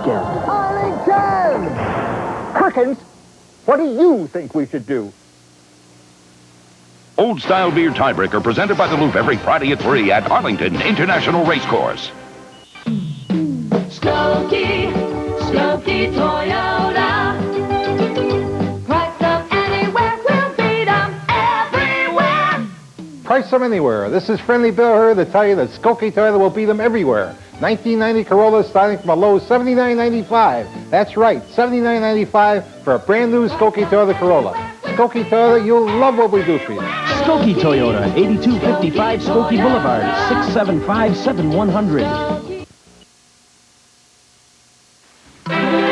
Arlington! Perkins, what do you think we should do? Old Style Beer Tiebreaker presented by the Loop every Friday at 3 at Arlington International Racecourse. Skokie Toyota. Price them anywhere, we'll beat them everywhere. Price them anywhere. This is Friendly Bill here to tell you that Skokie Toyota will beat them everywhere. 1990 Corolla starting from a low $79.95. That's right, $79.95 for a brand new Skokie Toyota Corolla. Skokie Toyota, you'll love what we do for you. Skokie Toyota, 8255 Skokie Boulevard, 675-7100.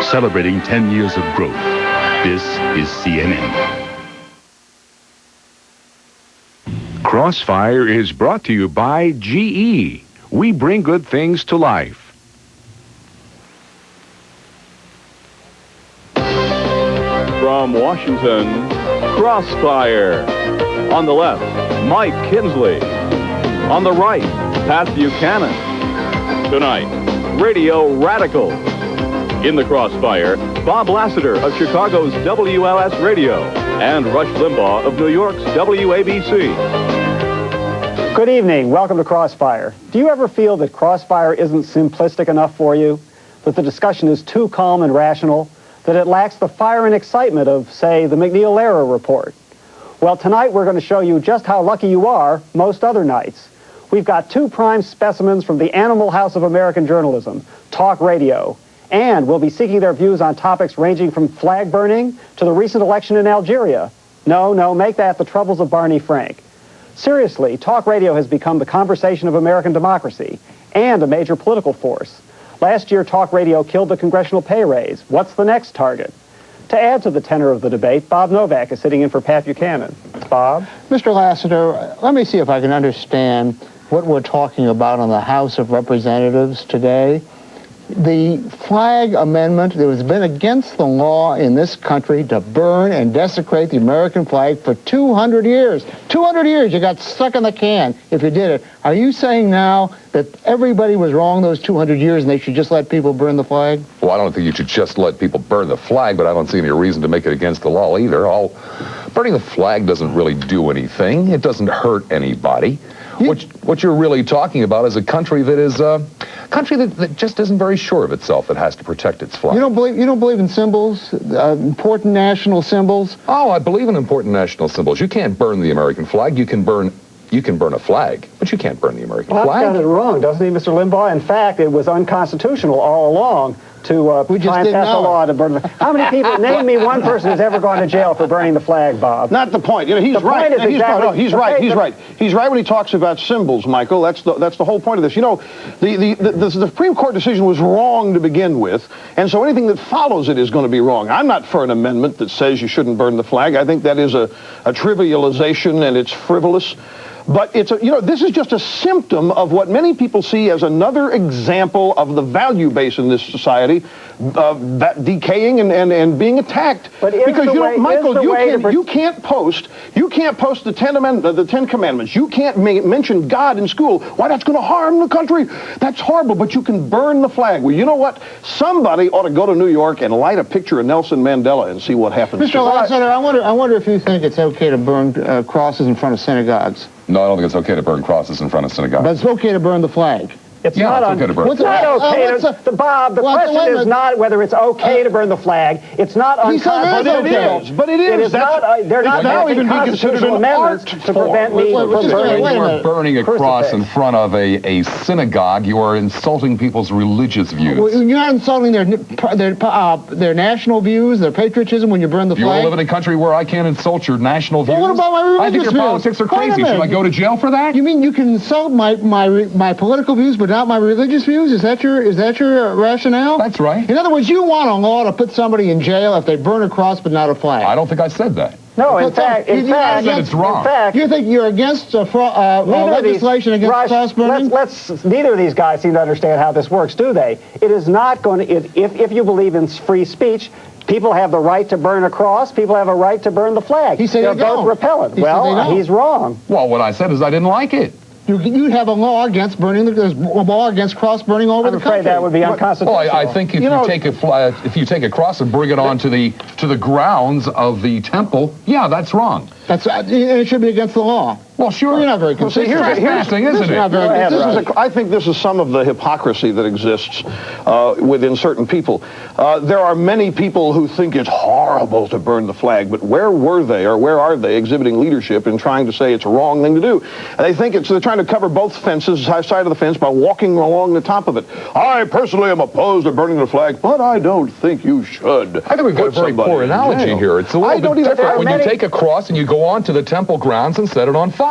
Celebrating 10 years of growth. This is CNN. Crossfire is brought to you by GE. We bring good things to life. From Washington, Crossfire. On the left, Mike Kinsley. On the right, Pat Buchanan. Tonight, Radio Radical. In the Crossfire, Bob Lassiter of Chicago's WLS Radio and Rush Limbaugh of New York's WABC. Good evening. Welcome to Crossfire. Do you ever feel that Crossfire isn't simplistic enough for you? That the discussion is too calm and rational? That it lacks the fire and excitement of, say, the McNeil-Lehrer report? Well, tonight we're going to show you just how lucky you are most other nights. We've got two prime specimens from the animal house of American journalism, talk radio. And we'll be seeking their views on topics ranging from flag burning to the recent election in Algeria. No, make that the troubles of Barney Frank. Seriously, talk radio has become the conversation of American democracy and a major political force. Last year, talk radio killed the congressional pay raise. What's the next target? To add to the tenor of the debate, Bob Novak is sitting in for Pat Buchanan. Bob? Mr. Lassiter, let me see if I can understand what we're talking about on the House of Representatives today. The flag amendment that has been against the law in this country to burn and desecrate the American flag for 200 years. 200 years, you got stuck in the can if you did it. Are you saying now that everybody was wrong those 200 years and they should just let people burn the flag? Well, I don't think you should just let people burn the flag, but I don't see any reason to make it against the law either. Burning the flag doesn't really do anything. It doesn't hurt anybody. What you're really talking about is a country that is country that just isn't very sure of itself, that has to protect its flag. You don't believe in symbols, important national symbols? Oh, I believe in important national symbols. You can't burn the American flag. You can burn a flag, but you can't burn the American flag. Well, got it wrong, doesn't he, Mr. Limbaugh? In fact, it was unconstitutional all along to try and pass a law to burn the... How many people... Name me one person who's ever gone to jail for burning the flag, Bob. Not the point. You know, he's right. He's right. He's right when he talks about symbols, Michael. That's the whole point of this. You know, the Supreme Court decision was wrong to begin with, and so anything that follows it is going to be wrong. I'm not for an amendment that says you shouldn't burn the flag. I think that is a trivialization, and it's frivolous. But this is just a symptom of what many people see as another example of the value base in this society that decaying and being attacked. But because Michael, you can't post the Ten Commandments. You can't mention God in school. Why? That's going to harm the country. That's horrible. But you can burn the flag. Well, you know what? Somebody ought to go to New York and light a picture of Nelson Mandela and see what happens. Mr. Lassiter, I wonder if you think it's okay to burn crosses in front of synagogues. No, I don't think it's okay to burn crosses in front of synagogues. But it's okay to burn the flag. It's not okay to burn. It's not okay to... Bob, the question is not whether it's okay to burn the flag. It's not unconstitutional. But it is. It is not... They're not now even being considered an amendments to prevent me from burning. You are burning a cross in front of a synagogue. You are insulting people's religious views. Well, you're not insulting their national views, their patriotism when you burn the flag. You live in a country where I can't insult your national views? Well, what about my religious views? I think your politics are crazy. Should I go to jail for that? You mean you can insult my political views, but not my religious views? Is that your rationale? That's right. In other words, you want a law to put somebody in jail if they burn a cross but not a flag. I don't think I said that. No, in fact, it's wrong. In fact, you think you're against legislation against cross burning? Neither of these guys seem to understand how this works, do they? It is not going to. If you believe in free speech, people have the right to burn a cross. People have a right to burn the flag. He said they're both repellent. Well, he's wrong. Well, what I said is I didn't like it. You have a law against burning. There's a law against cross burning all over the country. I'm afraid that would be unconstitutional. Well, I think if you take a cross and bring it on to the grounds of the temple, yeah, that's wrong. It should be against the law. Well, sure. You're not very consistent. Here's the thing, isn't it? I think this is some of the hypocrisy that exists within certain people. There are many people who think it's horrible to burn the flag, but where were they, or where are they exhibiting leadership in trying to say it's a wrong thing to do? They think they're trying to cover both fences, side of the fence, by walking along the top of it. I personally am opposed to burning the flag, but I don't think you should. I think we've got a very poor analogy here. It's a little bit different when you take a cross and you go on to the temple grounds and set it on fire.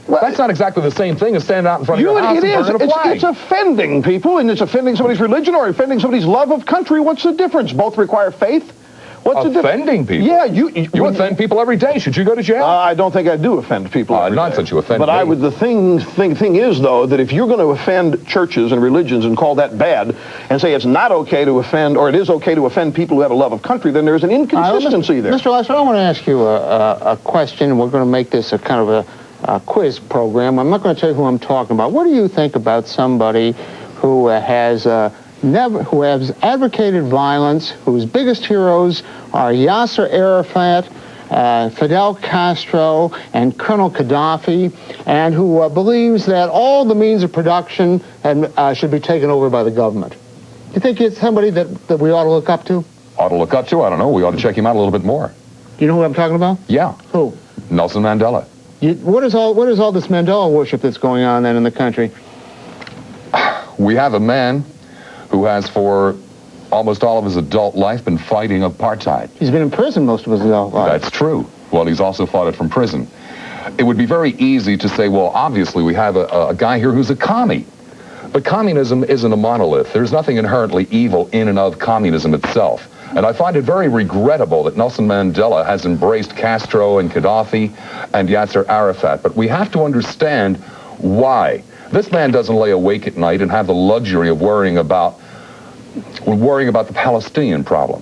Well, that's not exactly the same thing as standing out in front of your house and burning a flag. It's offending people, and it's offending somebody's religion or offending somebody's love of country. What's the difference? Both require faith. What's the difference? Offending people? Yeah, you offend people every day. Should you go to jail? I don't think I do offend people every not day. since you offend But me. the thing is, though, that if you're going to offend churches and religions and call that bad and say it's not okay to offend, or it is okay to offend people who have a love of country, then there's an inconsistency there. Mr. Lassiter, I want to ask you a question. We're going to make this a kind of a quiz program. I'm not going to tell you who I'm talking about. What do you think about somebody who has advocated violence, whose biggest heroes are Yasser Arafat, Fidel Castro, and Colonel Gaddafi, and who believes that all the means of production should be taken over by the government? Do you think it's somebody that we ought to look up to? Ought to look up to? I don't know. We ought to check him out a little bit more. Do you know who I'm talking about? Yeah. Who? Nelson Mandela. What is all this Mandela worship that's going on then in the country? We have a man who has for almost all of his adult life been fighting apartheid. He's been in prison most of his adult life. That's true. Well, he's also fought it from prison. It would be very easy to say, well, obviously we have a guy here who's a commie. But communism isn't a monolith. There's nothing inherently evil in and of communism itself. And I find it very regrettable that Nelson Mandela has embraced Castro and Gaddafi and Yasser Arafat. But we have to understand why. This man doesn't lay awake at night and have the luxury of worrying about the Palestinian problem.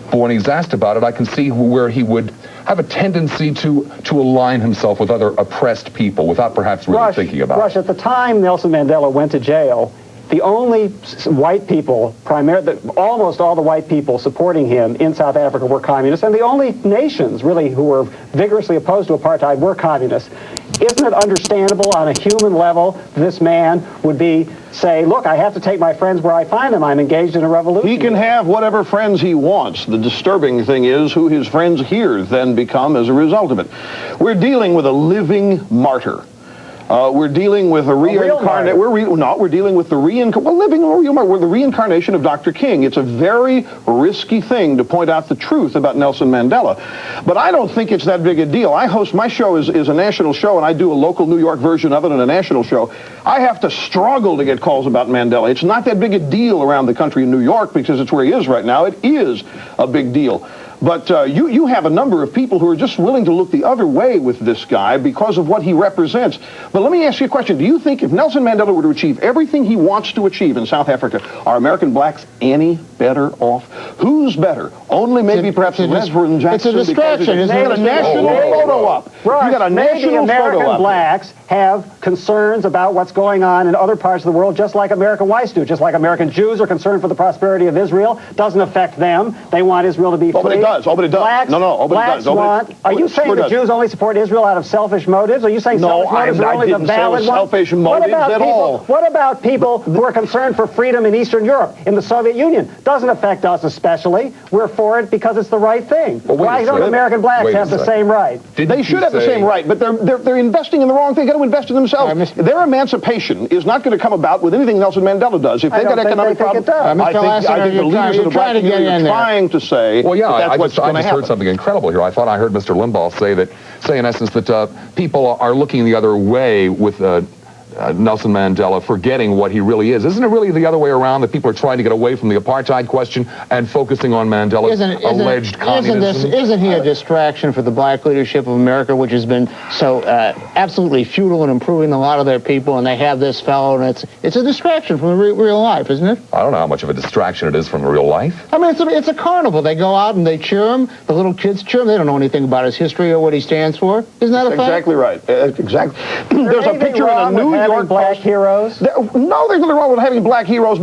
But when he's asked about it, I can see where he would have a tendency to align himself with other oppressed people without perhaps really thinking about it. Rush, at the time Nelson Mandela went to jail, the only white people, almost all the white people supporting him in South Africa were communists, and the only nations, really, who were vigorously opposed to apartheid were communists. Isn't it understandable on a human level this man would say, look, I have to take my friends where I find them. I'm engaged in a revolution. He can have whatever friends he wants. The disturbing thing is who his friends here then become as a result of it. We're dealing with a living martyr. We're dealing with a reincarnation. We're dealing with the reincarnation of Dr. King. It's a very risky thing to point out the truth about Nelson Mandela. But I don't think it's that big a deal. My show is a national show, and I do a local New York version of it and a national show. I have to struggle to get calls about Mandela. It's not that big a deal around the country in New York because it's where he is right now. It is a big deal. But you have a number of people who are just willing to look the other way with this guy because of what he represents. But let me ask you a question. Do you think if Nelson Mandela were to achieve everything he wants to achieve in South Africa, are American blacks any better off? Who's better? Only maybe perhaps Reverend Jackson. It's a distraction. You got a national photo up. Rush, You got a national American photo up. blacks have concerns about what's going on in other parts of the world, just like American whites do. Just like American Jews are concerned for the prosperity of Israel. Doesn't affect them. They want Israel to be free. But it does. But it does. Blacks, Blacks want. Are you saying the Jews only support Israel out of selfish motives? Are you saying selfish motives are only the valid ones? Selfish motives at all. What about people who are concerned for freedom in Eastern Europe, in the Soviet Union? Doesn't affect us especially. We're for it because it's the right thing. Why don't American blacks have the same right? They should have the same right, but they're investing in the wrong thing. They've got to invest in themselves. Their emancipation is not going to come about with anything Nelson Mandela does. If they've got economic problems, I think the leaders of the black community are trying to say that's what's going to happen. I just heard something incredible here. I thought I heard Mr. Limbaugh say in essence that people are looking the other way with Nelson Mandela forgetting what he really is. Isn't it really the other way around, that people are trying to get away from the apartheid question and focusing on Mandela's alleged communism? Isn't he a distraction for the black leadership of America, which has been so absolutely futile in improving a lot of their people, and they have this fellow, and it's a distraction from the real life, isn't it? I don't know how much of a distraction it is from real life. I mean, it's a carnival. They go out and they cheer him. The little kids cheer him. They don't know anything about his history or what he stands for. Isn't that a fact? Exactly right. Exactly. There's a picture in a New York black heroes? No, there's nothing wrong with having black heroes.